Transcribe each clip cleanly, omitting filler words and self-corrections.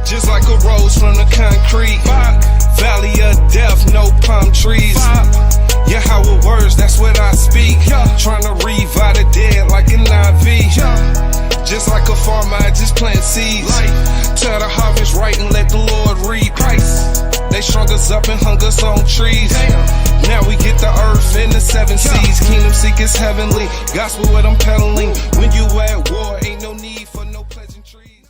just like a rose from the concrete. Valley of death, no palm trees. Yeah, how it works, that's what I speak. Trying to revive the dead like an IV. Just like a farmer, I just plant seeds. Tell the harvest right and let the Lord reap. They strung us up and hung us on trees. Now we get the earth and the seven seas. Kingdom seekers heavenly, gospel what I'm peddling. When you at war, ain't no need for no pleasantries.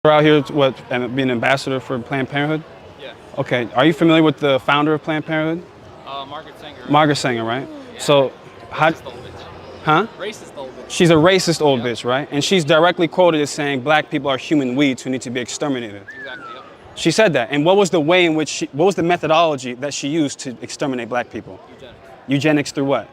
We're out here what, being an ambassador for Planned Parenthood? Yeah. Okay, are you familiar with the founder of Planned Parenthood? Margaret Sanger. Right? Margaret Sanger, right? Yeah. So, how... Huh? Racist old bitch. She's a racist old bitch, right? And she's directly quoted as saying black people are human weeds who need to be exterminated. Exactly, yep. She said that. And what was the way in which what was the methodology that she used to exterminate black people? Eugenics. Eugenics through what?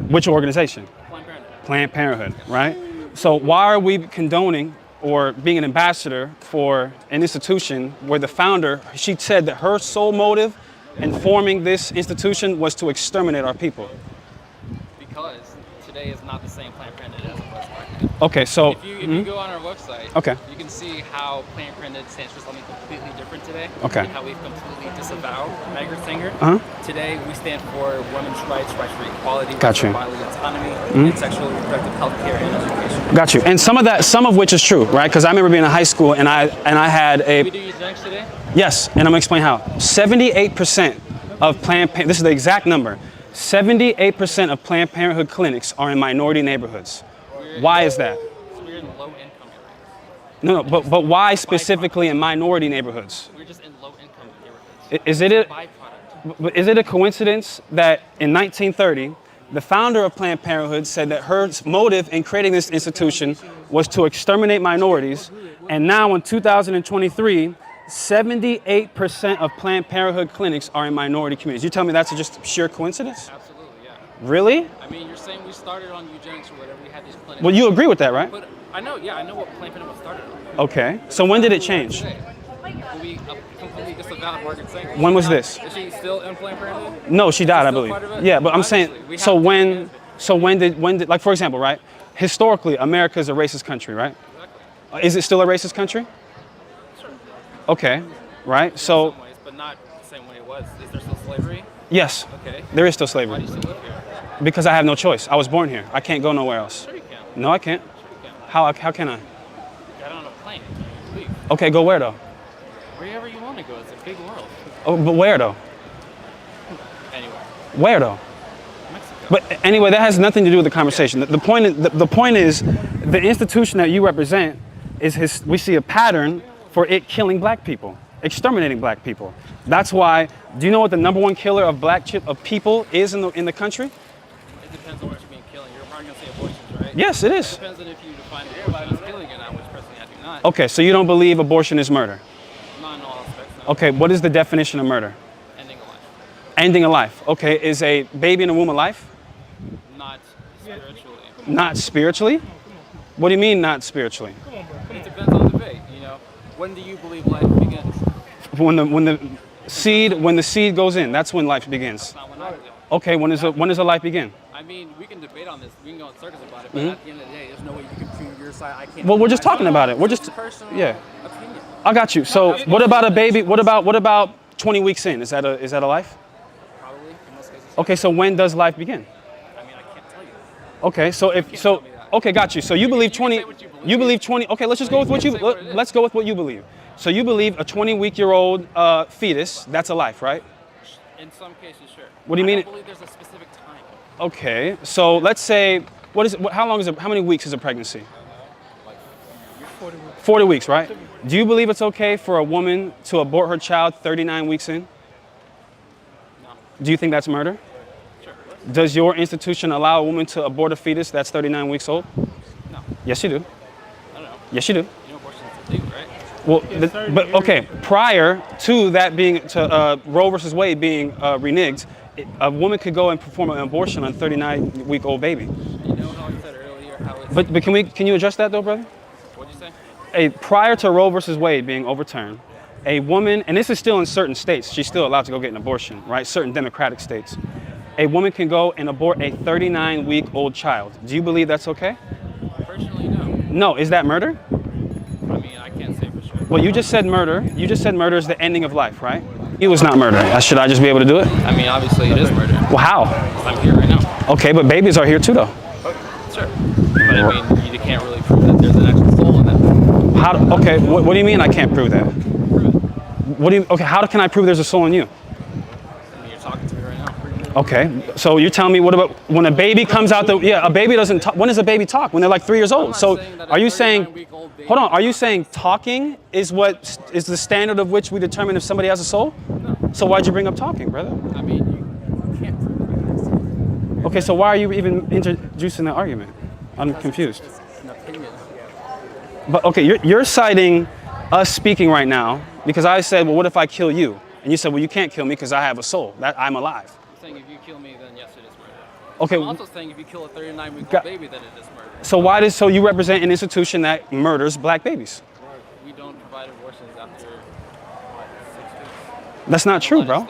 Which organization? Planned Parenthood. Planned Parenthood, right? So why are we condoning or being an ambassador for an institution where the founder, she said that her sole motive in forming this institution was to exterminate our people? Because today is not the same Planned Parenthood as it was back then. Okay, so if you go on our website, okay, you can see how Planned Parenthood stands for something completely different today. Okay. And how we've completely disavowed Margaret Sanger. Uh-huh. Today we stand for women's rights, rights for equality, Got you. bodily autonomy, and sexual and reproductive health care and education. Got you. And some of which is true, right? Because I remember being in high school and I had a... We do eugenics today? Yes, and I'm gonna explain how. 78% of Planned Parenthood, this is the exact number, 78% of Planned Parenthood clinics are in minority neighborhoods. Why is that? We're in low income areas. No, but why specifically in minority neighborhoods? We're just in low income neighborhoods. Is it a coincidence that in 1930, the founder of Planned Parenthood said that her motive in creating this institution was to exterminate minorities, and now in 2023, 78% of Planned Parenthood clinics are in minority communities. You tell me that's just sheer coincidence? Absolutely, yeah. Really? I mean, you're saying we started on eugenics or whatever, we had these clinics. Well, you agree with that, right? But I know, yeah, I know what Planned Parenthood was started on. Okay, so when did it change? We completely disavowed Margaret Sanger. When was this? Is she still in Planned Parenthood? No, she died, I Still believe. part of it? Yeah, but I'm Obviously, saying, we so have to when begin. did, like for example, right? Historically, America is a racist country, right? Exactly. Is it still a racist country? Sure. Okay, right? So, In some ways, but not the same way it was. Is there still slavery? yes, Okay. there is still Why slavery. do you still live here? Because I have no choice. I was born here. I can't go nowhere else. Sure you can. No, I can't. Sure you can. How can I? Get on a plane. Leave. Okay, go where though? Wherever you want to go. It's a big world. Oh, but where though? Anywhere. Where though? Mexico. But anyway, that has nothing to do with the conversation. The point is, the institution that you represent is we see a pattern for it killing black people, exterminating black people. That's why. Do you know what the #1 killer of people is in the country? It depends on what you mean killing. You're probably going to say abortions, right? Yes, it is. It depends on if you define abortion as killing or not, which personally I do not. Okay, so you don't believe abortion is murder? Not in all aspects. No. Okay, what is the definition of murder? Ending a life. Ending a life. Okay, is a baby in the womb a life? Not spiritually. Not spiritually? What do you mean not spiritually? It depends on the debate, you know. When do you believe life begins? When the seed goes in, that's when life begins. That's not when I believe. Okay, when does a life begin? I mean, we can debate on this. We can go in circles about it, but at the end of the day, there's no way you can prove your side. I can't. Well, we're just prove talking mine. about it. We're It's just personal yeah. opinion. I got you. So what about a baby? What about 20 weeks in? Is that a life? Probably in most cases. Okay, so when does life begin? I mean, I can't tell you. Okay, so tell me that. okay, got you. So you believe 20. say what you believe. You believe 20. Okay, let's just go with what you. can say what it is. Let's go with what you believe. So you believe a 20-week-old fetus, that's a life, right? In some cases, sure. What do you mean? I don't believe there's a specific time. Okay, so let's say, how many weeks is a pregnancy? 40 weeks, right? Do you believe it's okay for a woman to abort her child 39 weeks in? No. Do you think that's murder? Sure. Does your institution allow a woman to abort a fetus that's 39 weeks old? No. Yes, you do. I don't know. Yes, you do. You know abortion is illegal, right? Well, but okay, prior to that being, Roe versus Wade being reneged, a woman could go and perform an abortion on a 39-week-old baby. You know how I said earlier how it's... But can you address that though, brother? What'd you say? Prior to Roe versus Wade being overturned, a woman, and this is still in certain states, she's still allowed to go get an abortion, right? Certain democratic states. A woman can go and abort a 39-week-old child. Do you believe that's okay? Personally, no. No, is that murder? Well, you just said murder. You just said murder is the ending of life, right? It was not murder. Should I just be able to do it? I mean, obviously it is murder. Well, how? I'm here right now. Okay, but babies are here too, though. Sure. But I mean, you can't really prove that there's an actual soul in that. How? Okay, what do you mean I can't prove that? Prove it. What do you? Okay, how can I prove there's a soul in you? I mean, you're talking to me right now. Okay, so you're telling me what about when a baby comes out the? Yeah, a baby doesn't talk. When does a baby talk? When they're like 3 years old. So are you saying? Hold on. Are you saying talking is what is the standard of which we determine if somebody has a soul? No. So why'd you bring up talking, brother? I mean, you can't prove it. Okay, so why are you even introducing that argument? I'm confused. It's an opinion. But okay, you're citing us speaking right now because I said, well, what if I kill you? And you said, well, you can't kill me because I have a soul. That I'm alive. I'm saying if you kill me, then yes, it is murder. Okay. I'm also saying if you kill a 39-week-old baby, then it is murder. So you represent an institution that murders black babies? We don't provide abortions after, what, 6 weeks? That's not true, bro.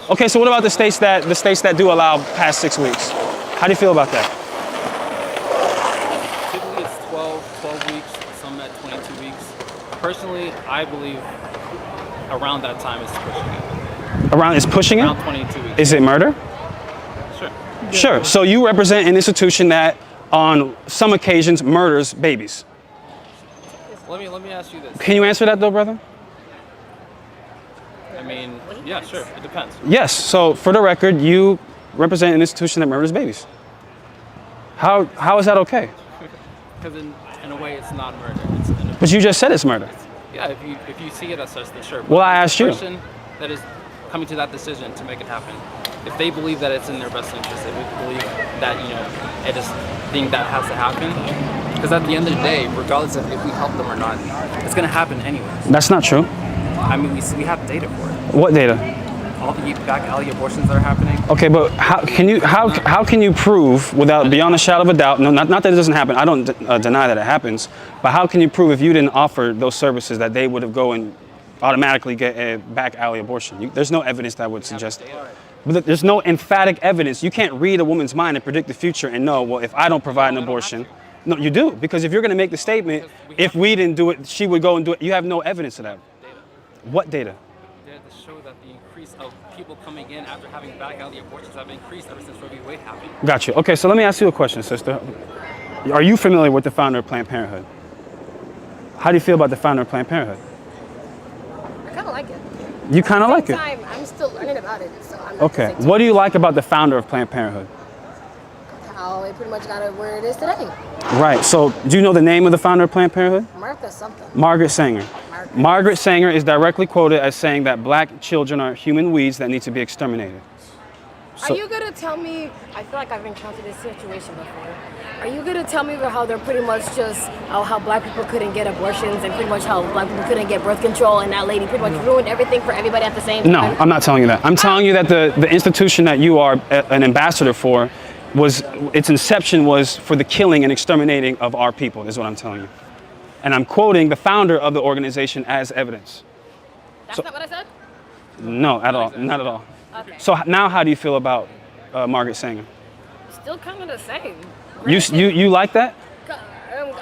Okay, so what about the states that do allow past 6 weeks? How do you feel about that? Typically it's 12 weeks, some at 22 weeks. Personally, I believe around that time is pushing it. Around is pushing it? Around 22 weeks. Is it murder? Sure. Sure. So you represent an institution that on some occasions murders babies. Let me ask you this. Can you answer that though, brother? I mean, yeah, sure. It depends. Yes. So for the record, you represent an institution that murders babies. How is that okay? Because in a way, it's not murder. But you just said it's murder. Yeah, if you see it as such, then sure. Well, I asked you. The person that is coming to that decision to make it happen, if they believe that it's in their best interest, if they believe that, it is thing that has to happen, because at the end of the day, regardless of if we help them or not, it's going to happen anyways. That's not true. I mean, we have data for it. What data? All the back alley abortions that are happening. Okay, but how can you prove without beyond a shadow of a doubt? No, not that it doesn't happen. I don't deny that it happens. But how can you prove if you didn't offer those services that they would have go and automatically get a back alley abortion? There's no evidence that would suggest. But there's no emphatic evidence. You can't read a woman's mind and predict the future and know, well, if I don't provide an abortion. No, you do, because if you're going to make the statement, if we didn't do it, she would go and do it. You have no evidence of that. What data? Data to show that the increase of people coming in after having back alley abortions have increased ever since Roe v. Wade happened. Got you. Okay, so let me ask you a question, sister. Are you familiar with the founder of Planned Parenthood? How do you feel about the founder of Planned Parenthood? I kind of like it. You kind of like it? I'm still learning about it, so I'm not Okay. What do you like about the founder of Planned Parenthood? How it pretty much got it where it is today. Right. So, do you know the name of the founder of Planned Parenthood? Martha something. Margaret Sanger. Margaret Sanger is directly quoted as saying that black children are human weeds that need to be exterminated. Are you gonna tell me? I feel like I've encountered this situation before. Are you gonna tell me about how they're pretty much just how black people couldn't get abortions and pretty much how black people couldn't get birth control and that lady pretty much ruined everything for everybody at the same time? No, I'm not telling you that. I'm telling you that the institution that you are an ambassador for its inception was for the killing and exterminating of our people, is what I'm telling you. And I'm quoting the founder of the organization as evidence. That's not what I said? No, at all. Not at all. Okay. So now how do you feel about Margaret Sanger? Still kind of the same. You like that?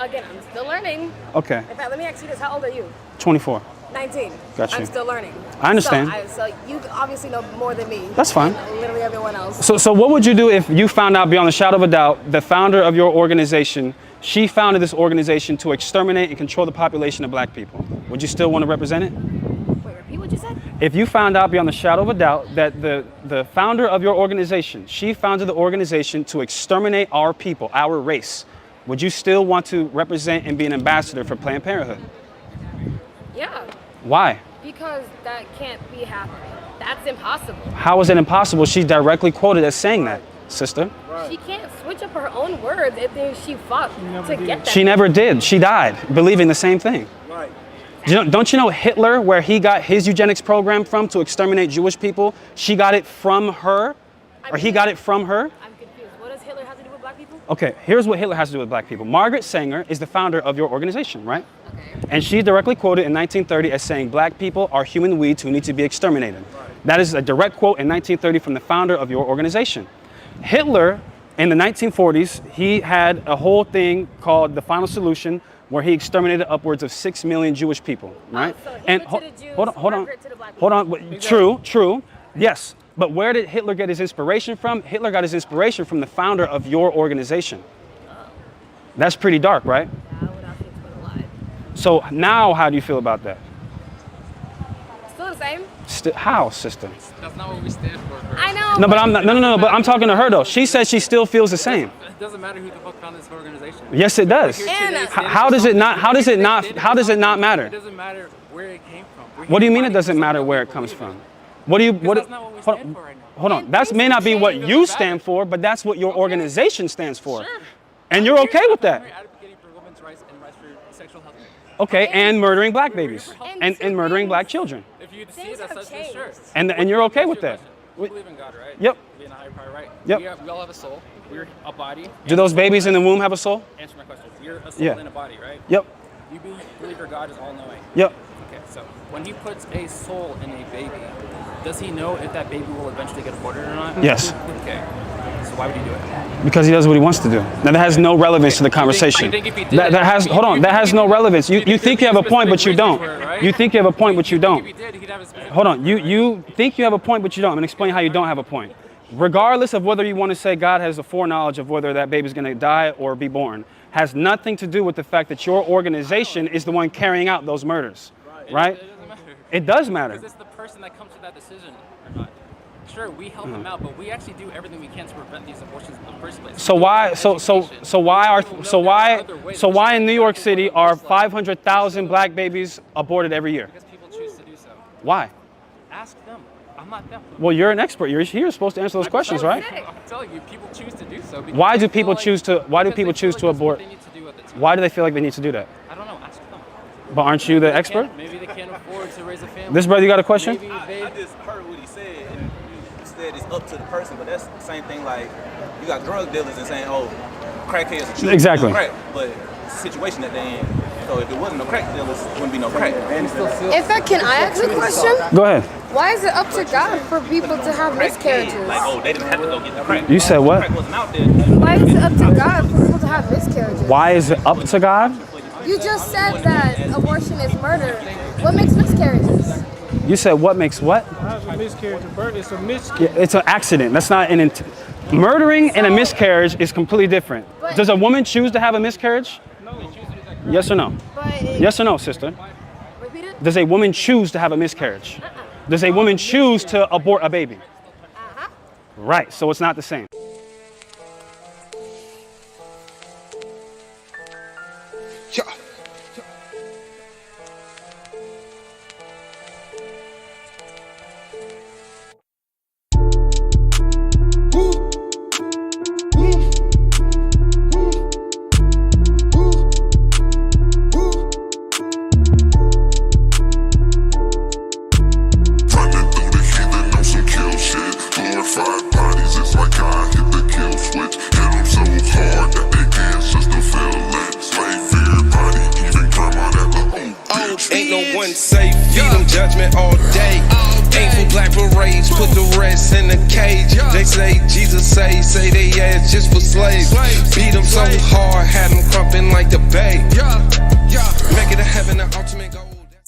Again, I'm still learning. Okay. In fact, let me ask you this. How old are you? 24. 19. Got you. I'm still learning. I understand. So you obviously know more than me. That's fine. And literally everyone else. So what would you do if you found out beyond a shadow of a doubt the founder of your organization, she founded this organization to exterminate and control the population of black people? Would you still want to represent it? Wait, repeat what you said? If you found out beyond a shadow of a doubt that the founder of your organization, she founded the organization to exterminate our people, our race, would you still want to represent and be an ambassador for Planned Parenthood? Yeah. Why? Because that can't be happening. That's impossible. How is it impossible? She directly quoted as saying that, sister. She can't switch up her own words if she fought to get that. She never did. She died believing the same ththing. Right. Don't you know Hitler, where he got his eugenics program from to exterminate Jewish people? She got it from her, or he got it from her? I'm confused. What does Hitler have to do with black people? Okay, here's what Hitler has to do with black people. Margaret Sanger is the founder of your organization, right? Okay. And she directly quoted in 1930 as saying black people are human weeds who need to be exterminated. That is a direct quote in 1930 from the founder of your organization. Hitler, in the 1940s, he had a whole thing called the Final Solution, where he exterminated upwards of 6 million Jewish people, right? So he And went to the Jews, hold on, Margaret to the black people. hold on. True, yes. But where did Hitler get his inspiration from? Hitler got his inspiration from the founder of your organization. That's pretty dark, right? Yeah, I would have to explain a lot. So now, how do you feel about that? Still the same. How, sister? That's not what we stand for, bro. I know. No, but I'm not. No. But I'm talking to her though. She says she still feels the same. It doesn't matter who the fuck founded this organization. Yes, it does. How does it not? How does it not? How does it not It matter? doesn't matter where it came from. What do you mean it doesn't matter where it comes from? What do you? What? That's not what we stand for right now. Hold on. That may not be what you stand for, but that's what your organization stands for. Sure. And you're okay with that. We're advocating for women's rights and rights for sexual health. Okay, and murdering black babies and murdering black children. If you see it Things as have such, then sure. changed. And you're okay with that. We believe in God, right? Yep. We in a higher power, right? Yep. We all have a soul. We're a body. Do those babies in the womb have a soul? Answer my question. We're a soul Yeah. in a body, right? Yep. You believe your God is all-knowing. Yep. Okay, so when he puts a soul in a baby, does he know if that baby will eventually get aborted or not? Yes. Okay. So why would he do it? Because he does what he wants to do. Now that has no relevance to the conversation. you think if he did That it- has you- hold on. you That think has if no he- relevance. You think you have a point, but you don't. Specific reason for it, right? You think you have a point, but you don't. If he did, he'd have a specific Hold on. reason, You think you have a point, but you don't. I'm gonna explain how you don't have a point. Regardless of whether you want to say God has a foreknowledge of whether that baby's gonna die or be born, has nothing to do with the fact that your organization is the one carrying out those murders, right? It doesn't matter. It does matter. Because it's the person that comes to that decision or not. Sure, we help them out, but we actually do everything we can to prevent these abortions in the first place. So why? So why in New York City are 500,000 black babies aborted every year? Because people choose to do so. Why? Ask them. I'm not them. Well, you're an expert. You're here. You're supposed to answer those questions, right? I'm telling you, people choose to do so. Why do they feel people like- choose to? Why do because people they feel choose to like that's what abort? they need to do at the time. Why do they feel like they need to do that? I don't know. Ask them. But aren't you the expert? Maybe they can't afford to raise a family. This brother, you got a question? Maybe they. I just heard what he said, and you said it's up to the person, but that's the same thing like you got drug dealers and saying, oh, crackheads are choosing Exactly. to do crack, but it's the situation that they in. So if it wasn't no crack dealers, it wouldn't be no crack. In fact, can I ask a question? Go ahead. Why is it up to God for people to have miscarriages? Like, oh, they didn't have to go get the crack. You said what? Crack wasn't out there. Why is it up to God for people to have miscarriages? Why is it up to God? You just said that abortion is murder. What makes miscarriages? You said what makes what? How's a miscarriage of birth? It's a miscarriage. Yeah, it's an accident. That's not an murdering and a miscarriage is completely different. But- Does a woman choose to have a miscarriage? Yes or no? But Yes or no, sister? repeat it. Does a woman choose to have a miscarriage? Does a woman choose to abort a baby? Right, so it's not the same. Yeah. Woo. Woo. Woo. Woo. Woo. Running through the heathen on some kill shit. Glorified bodies, it's like God hit the kill switch. Hit them so hard that they ancestors fell in. Slave fear body, even grandma that the old bitch. Ain't no one safe, feed them judgment all day. Ain't for black parades, put the rest in a cage. They say Jesus say they ass just for slaves. Beat them so hard, had them crumping like the bay. Make it a heaven, an ultimate.